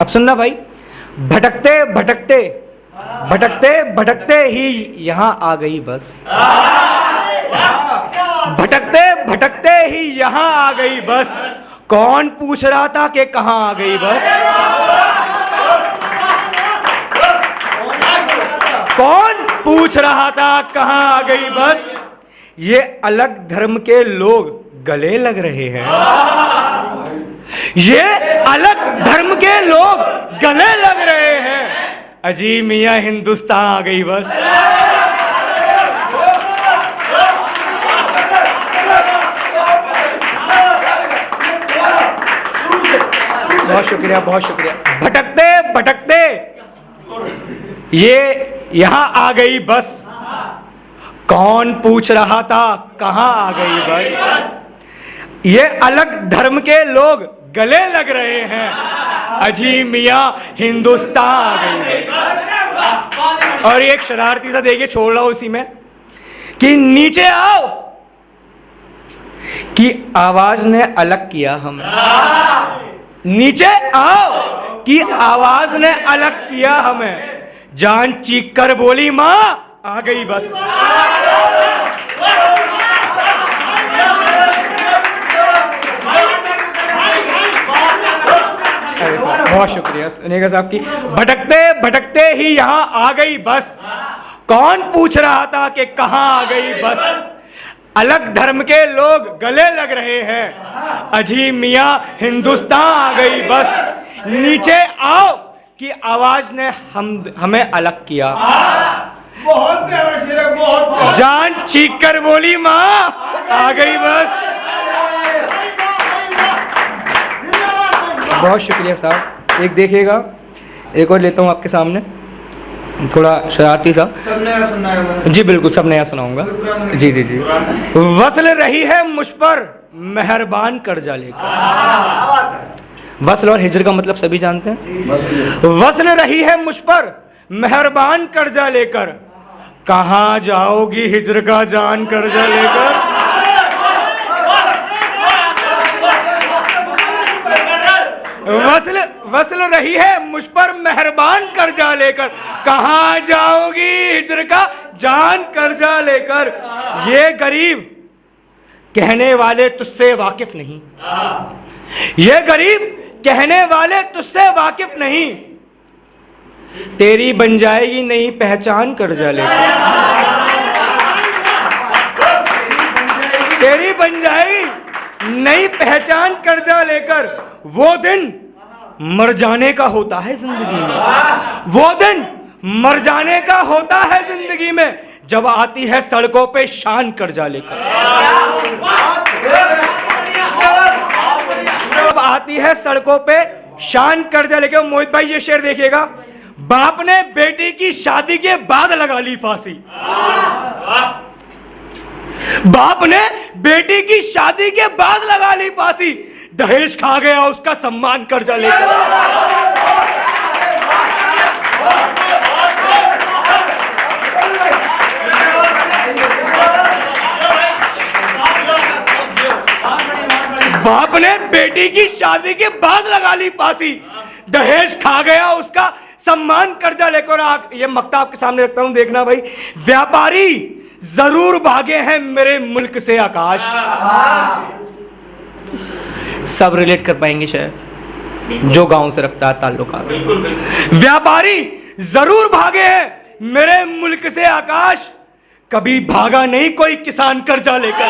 अब सुनना भाई, भटकते भटकते भटकते भटकते ही यहाँ आ गई बस। भटकते भटकते ही यहाँ आ गई बस। कौन पूछ रहा था कि कहाँ आ गई बस? कौन पूछ रहा था कहाँ आ गई बस? ये अलग धर्म के लोग गले लग रहे हैं। ये अलग धर्म के लोग गले लग रहे हैं। अजी मियां हिंदुस्तान आ गई बस। बहुत शुक्रिया, बहुत शुक्रिया। भटकते भटकते ये यहां आ गई बस। कौन पूछ रहा था कहां आ गई बस? ये अलग धर्म के लोग गले लग रहे हैं। अजी मियां हिंदुस्तान आ गई बस। और एक शरारती सा देखिए, छोड़ रहा हूं इसी में, कि नीचे आओ कि आवाज ने अलग किया हमें। नीचे आओ कि आवाज ने अलग किया हमें। जान चीख कर बोली मां आ गई बस। बहुत शुक्रिया सुनिएगा साहब की। भटकते भटकते ही यहाँ आ गई बस। कौन पूछ रहा था कि कहाँ आ गई बस? अलग धर्म के लोग गले लग रहे हैं। अजी मियां हिंदुस्तान आ गई बस। नीचे आओ कि आवाज ने हमें अलग किया। बहुत प्यारा शेर है, बहुत। जान चीख कर बोली मां आ गई बस। बहुत शुक्रिया साहब। एक देखिएगा, एक और लेता हूँ आपके सामने, थोड़ा शरारती सा। सब नया सुनना है जी बिल्कुल, सब नया सुनाऊंगा। जी जी जी। वसल रही है मुझ पर मेहरबान कर्जा लेकर। वसल और हिजर का मतलब सभी जानते हैं। वसल रही है मुझ पर मेहरबान कर्जा लेकर। कहाँ जाओगी हिजर का जान कर्जा लेकर? वसल रही है मुझ पर मेहरबान कर्जा लेकर। कहाँ जाओगी हिजर का जान कर्जा लेकर? ये गरीब कहने वाले तुझसे वाकिफ नहीं। ये गरीब कहने वाले तुझसे वाकिफ नहीं। तेरी बन जाएगी नई पहचान कर्जा लेकर। तेरी बन जाएगी नई पहचान कर्जा लेकर। वो दिन मर जाने का होता है जिंदगी में। वो दिन मर जाने का होता है जिंदगी में, जब आती है सड़कों पे शान कर्जा लेकर। जब आती है सड़कों पे शान कर्जा लेकर। मोहित भाई ये शेर देखिएगा। बाप ने बेटी की शादी के बाद लगा ली फांसी। बाप ने बेटी की शादी के बाद लगा ली फांसी। दहेज खा गया उसका सम्मान कर्जा लेकर। बाप ने बेटी की शादी के बाद लगा ली फांसी। दहेज खा गया उसका सम्मान कर्जा लेकर। ये मक्ता आपके सामने रखता हूं, देखना भाई। व्यापारी जरूर भागे हैं मेरे मुल्क से आकाश। सब रिलेट कर पाएंगे शायद जो गांव से रखता है ताल्लुकात। व्यापारी जरूर भागे हैं मेरे मुल्क से आकाश। कभी भागा नहीं कोई किसान कर्जा लेकर।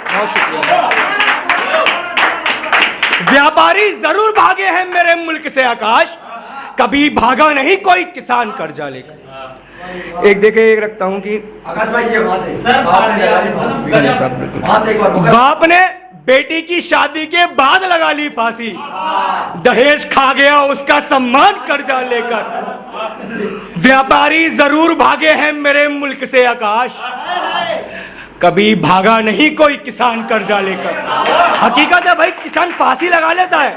बहुत शुक्रिया। व्यापारी जरूर भागे हैं मेरे मुल्क से आकाश। कभी भागा नहीं कोई किसान कर्जा लेकर। एक देखे, एक रखता हूं कि आकाश भाई ये वहां से सर बाप ने बेटी की शादी के बाद लगा ली फांसी। दहेज खा गया उसका सम्मान कर्जा लेकर। व्यापारी जरूर भागे हैं मेरे मुल्क से आकाश। कभी भागा नहीं कोई किसान कर्जा लेकर। हकीकत है भाई, किसान फांसी लगा लेता है,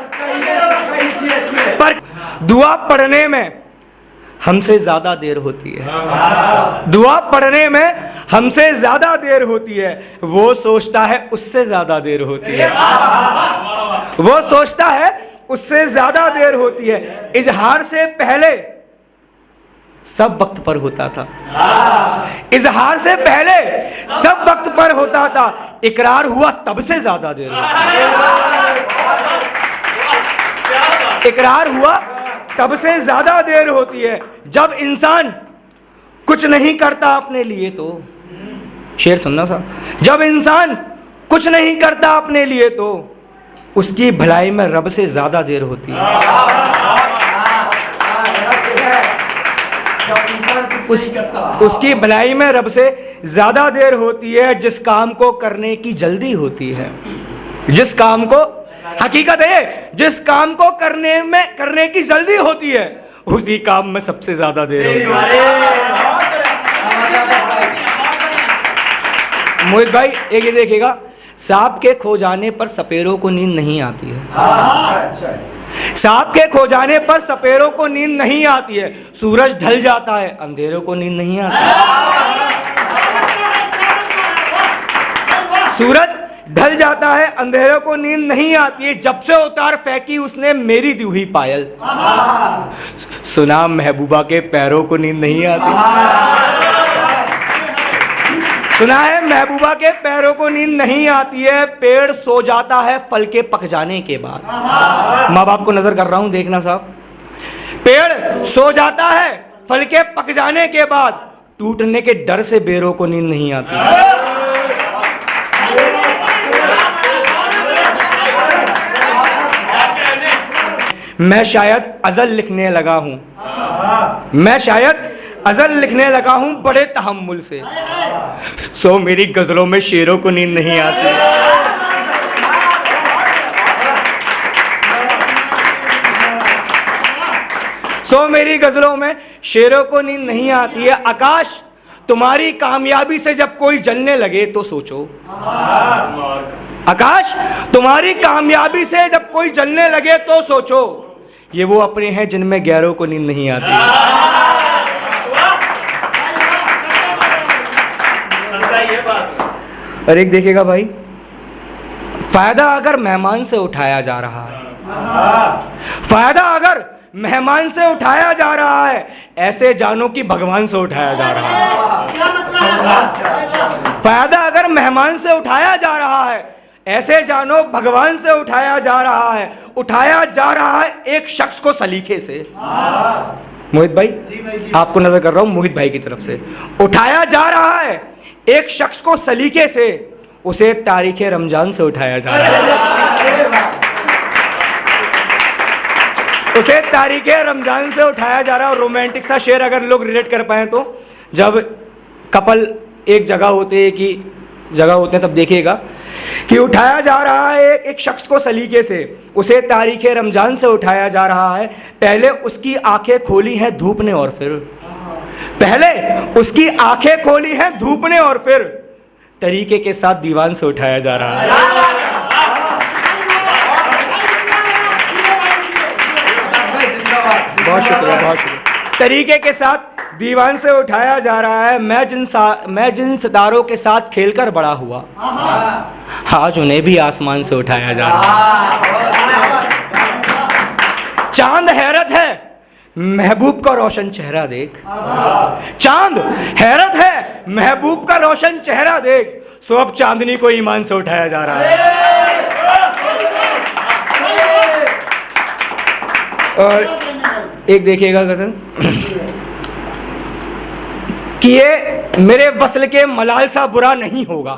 पर दुआ पढ़ने में हमसे ज्यादा देर होती है। दुआ पढ़ने में हमसे ज्यादा देर होती है, वो सोचता है उससे ज्यादा देर होती है। वो सोचता है उससे ज्यादा देर होती है। इजहार से पहले सब वक्त पर होता था। इजहार से पहले सब वक्त पर होता था, इकरार हुआ तब से ज्यादा देर होती है। इकरार हुआ तब से ज्यादा देर होती है। जब इंसान कुछ नहीं करता अपने लिए तो, शेर सुनना साहब, जब इंसान कुछ नहीं करता अपने लिए तो उसकी भलाई में रब से ज्यादा देर होती है। उसकी भलाई में रब से ज्यादा देर होती है। जिस काम को करने की जल्दी होती है, जिस काम को, हकीकत है जिस काम को करने की जल्दी होती है, उसी काम में सबसे ज्यादा देर होती है। मोहित भाई एक ये देखिएगा, सांप के खो जाने पर सपेरों को नींद नहीं आती है। सांप के खो जाने पर सपेरों को नींद नहीं आती है। सूरज ढल जाता है, अंधेरों को नींद नहीं आती है। सूरज ढल जाता है, अंधेरों को नींद नहीं आती है। जब से उतार फेंकी उसने मेरी दी हुई पायल, सुना महबूबा के पैरों को नींद नहीं आती। सुना है महबूबा के पैरों को नींद नहीं आती है। पेड़ सो जाता है फल के पक जाने के बाद। माँ बाप को नजर कर रहा हूं, देखना साहब। पेड़ सो जाता है फल के पक जाने के बाद, टूटने के डर से बेरों को नींद नहीं आती। मैं शायद अज़ल लिखने लगा हूं, मैं शायद अज़ल लिखने लगा हूं बड़े तहम्मुल से, सो मेरी गजलों में शेरों को नींद नहीं आती। सो मेरी गजलों में शेरों को नींद नहीं आती है। आकाश तुम्हारी कामयाबी से जब कोई जलने लगे तो सोचो, आकाश तुम्हारी कामयाबी से जब कोई जलने लगे तो सोचो, ये वो अपने हैं जिनमें गैरों को नींद नहीं आती। और एक देखिएगा भाई, फायदा अगर मेहमान से उठाया जा रहा है, फायदा अगर मेहमान से उठाया जा रहा है, ऐसे जानो कि भगवान से उठाया जा रहा है। फायदा अगर मेहमान से उठाया जा रहा है, ऐसे जानो भगवान से उठाया जा रहा है। उठाया जा रहा है एक शख्स को सलीके से। मोहित भाई आपको नजर कर रहा हूं, मोहित भाई की तरफ से उठाया जा रहा है एक शख्स को सलीके से, उसे तारीख रमजान से उठाया जा रहा है। उसे तारीख रमजान से उठाया जा रहा है। और रोमांटिक सा शेर अगर लोग रिलेट कर पाए तो, जब कपल एक जगह होते हैं तब देखिएगा कि उठाया जा रहा है एक शख्स को सलीके से, उसे तारीख रमजान से उठाया जा रहा है। पहले उसकी आंखें खोली हैं धूप ने और फिर, पहले उसकी आंखें खोली हैं धूप ने और फिर तरीके के साथ दीवान से उठाया जा रहा है। बहुत शुक्रिया, बहुत शुक्रिया। तरीके के साथ दीवान से उठाया जा रहा है। मैं जिन सितारों के साथ खेलकर बड़ा हुआ, आज उन्हें भी आसमान से उठाया जा रहा है। चांद हैरत है महबूब का रोशन चेहरा देख, चांद हैरत है महबूब का रोशन चेहरा देख, सो अब चांदनी को ईमान से उठाया जा रहा है। और एक देखिएगा गजन कि ये मेरे वस्ल के मलाल सा बुरा नहीं होगा,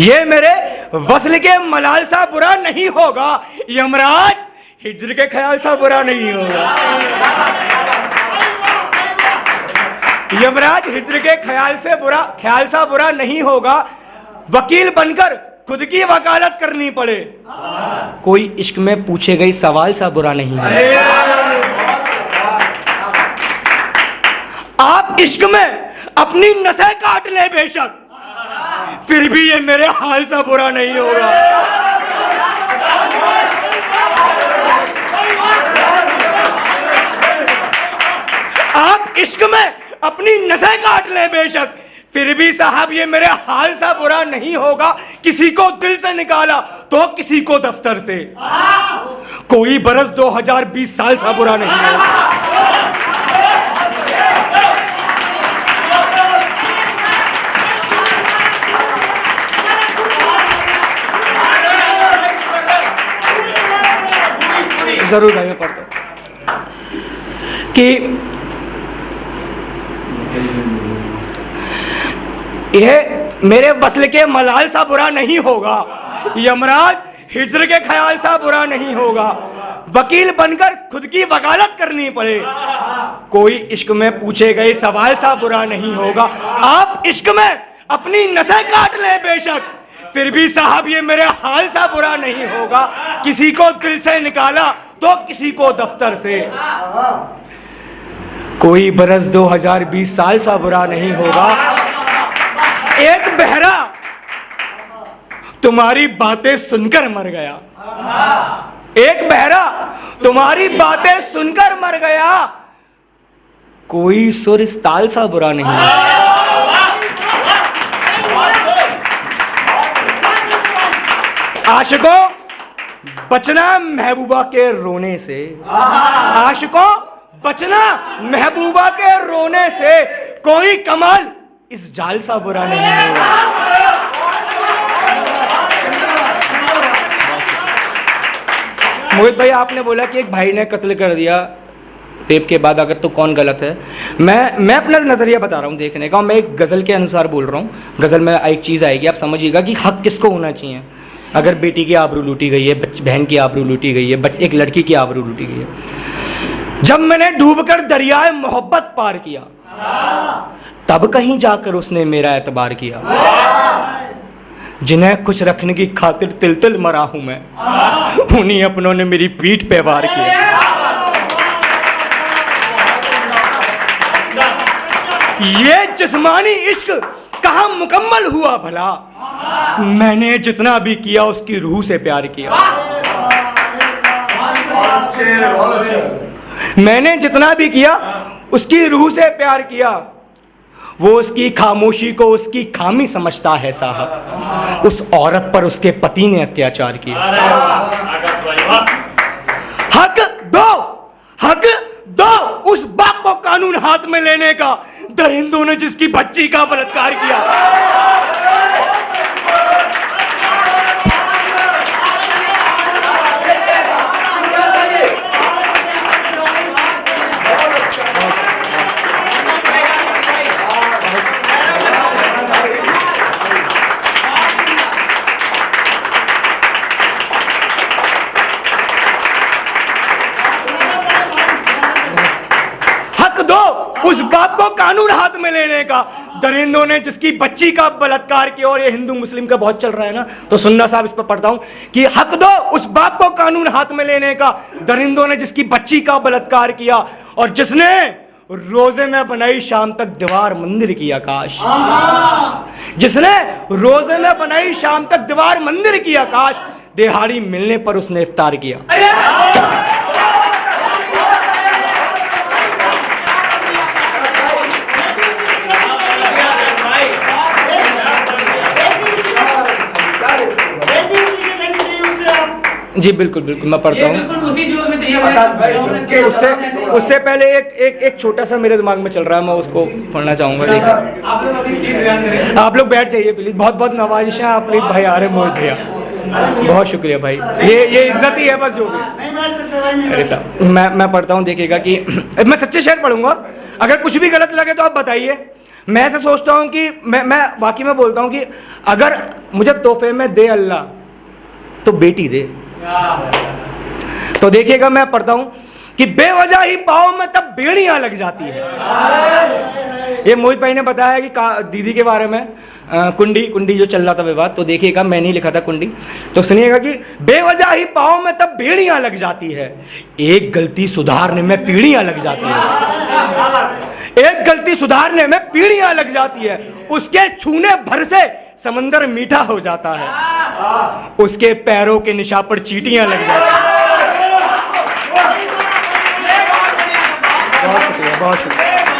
ये मेरे वस्ल के मलाल सा बुरा नहीं होगा, यमराज हिज्र के ख्याल सा बुरा नहीं होगा, यमराज हिज्र के ख्याल सा बुरा नहीं होगा। वकील बनकर खुद की वकालत करनी पड़े, कोई इश्क में पूछे गई सवाल सा बुरा नहीं है। आप इश्क में अपनी नसें काट ले बेशक, फिर भी ये मेरे हाल सा बुरा नहीं होगा। आप इश्क में अपनी नसें काट लें बेशक, फिर भी साहब ये मेरे हाल सा बुरा नहीं होगा। किसी को दिल से निकाला तो किसी को दफ्तर से, कोई बरस 2020 साल सा बुरा नहीं होगा। जरूर भाई, मैं पढ़ता हूं कि यह मेरे वस्ल के मलाल सा बुरा नहीं होगा, यमराज हिज्र के ख्याल सा बुरा नहीं होगा, वकील बनकर खुद की वकालत करनी पड़े, कोई इश्क में पूछे गए सवाल सा बुरा नहीं होगा। आप इश्क में अपनी नसें काट लें बेशक, फिर भी साहब ये मेरे हाल सा बुरा नहीं होगा। किसी को दिल से निकाला तो किसी को दफ्तर से, कोई बरस 2020 साल सा बुरा नहीं होगा। एक बहरा तुम्हारी बातें सुनकर मर गया, एक बहरा तुम्हारी बातें सुनकर मर गया, कोई सुर इस ताल सा बुरा नहीं होगा। आशिकों बचना महबूबा के रोने से, आशिकों बचना महबूबा के रोने से, कोई कमाल इस जाल सा बुरा नहीं होगा। मोहित भाई, आपने बोला कि एक भाई ने कत्ल कर दिया रेप के बाद, अगर तो कौन गलत है? मैं अपना नजरिया बता रहा हूँ देखने का, मैं एक गजल के अनुसार बोल रहा हूँ। गजल में एक चीज़ आएगी, आप समझिएगा कि हक किसको होना चाहिए। अगर बेटी की आबरू लूटी गई है, बहन की आबरू लूटी गई है, एक लड़की की आबरू लूटी गई है। जब मैंने डूबकर दरियाए मोहब्बत पार किया, तब कहीं जाकर उसने मेरा एतबार किया। जिन्हें कुछ रखने की खातिर तिल तिल मरा हूं मैं, उन्हीं अपनों ने मेरी पीठ पे वार किया। ये जिस्मानी इश्क कहाँ मुकम्मल हुआ भला, मैंने जितना भी किया उसकी रूह से प्यार किया। मैंने जितना भी किया उसकी रूह से प्यार किया, वो उसकी खामोशी को उसकी खामी समझता है साहब, उस औरत पर उसके पति ने अत्याचार किया। हक दो उस बाप को कानून हाथ में लेने का, दरिंदों ने जिसकी बच्ची का बलात्कार किया। उस बाप को कानून हाथ में लेने का, दरिंदों ने जिसकी बच्ची का बलात्कार किया। और ये हिंदू मुस्लिम का बहुत चल रहा है ना, तो सुनना साहब, इस पर पढ़ता हूं कि हक दो उस बाप को कानून हाथ में लेने का, दरिंदों ने जिसकी बच्ची का बलात्कार किया, और जिसने रोजे में बनाई शाम तक दीवार मंदिर की आकाश, जिसने रोजे में बनाई शाम तक दीवार मंदिर की आकाश, दिहाड़ी मिलने पर उसने इफ्तार किया। जी बिल्कुल बिल्कुल, मैं पढ़ता हूँ। उससे पहले एक छोटा सा मेरे दिमाग में चल रहा है, मैं उसको पढ़ना चाहूँगा। देखिए, आप लोग बैठ जाइए प्लीज, बहुत बहुत नवाजिश है आप लोग भाई, आ रहे मोहित भैया, बहुत शुक्रिया भाई, ये इज्जत ही है बस जो भी। अरे साहब, मैं पढ़ता हूँ, देखिएगा कि मैं सच्चे शेर पढ़ूंगा, अगर कुछ भी गलत लगे तो आप बताइए। मैं ऐसा सोचता हूँ कि मैं वाकई में बोलता हूँ कि अगर मुझे तोहफे में दे अल्लाह तो बेटी दे। तो देखिएगा, मैं पढ़ता हूं कि बेवजह ही पाँव में तब बेड़ियां लग जाती है। ये मोहित भाई ने बताया कि दीदी के बारे में कुंडी जो चल रहा था विवाद, तो देखिएगा, मैंने ही लिखा था कुंडी, तो सुनिएगा कि बेवजह ही पाँव में तब बेड़ियां लग जाती है, एक गलती सुधारने में पीढ़ियां लग जाती है, एक गलती सुधारने में पीढ़ियां लग जाती है, उसके छूने भर से समंदर मीठा हो जाता है, उसके पैरों के निशान पर चींटियां लग जाती हैं। बहुत शुक्रिया बहुत शुक्रिया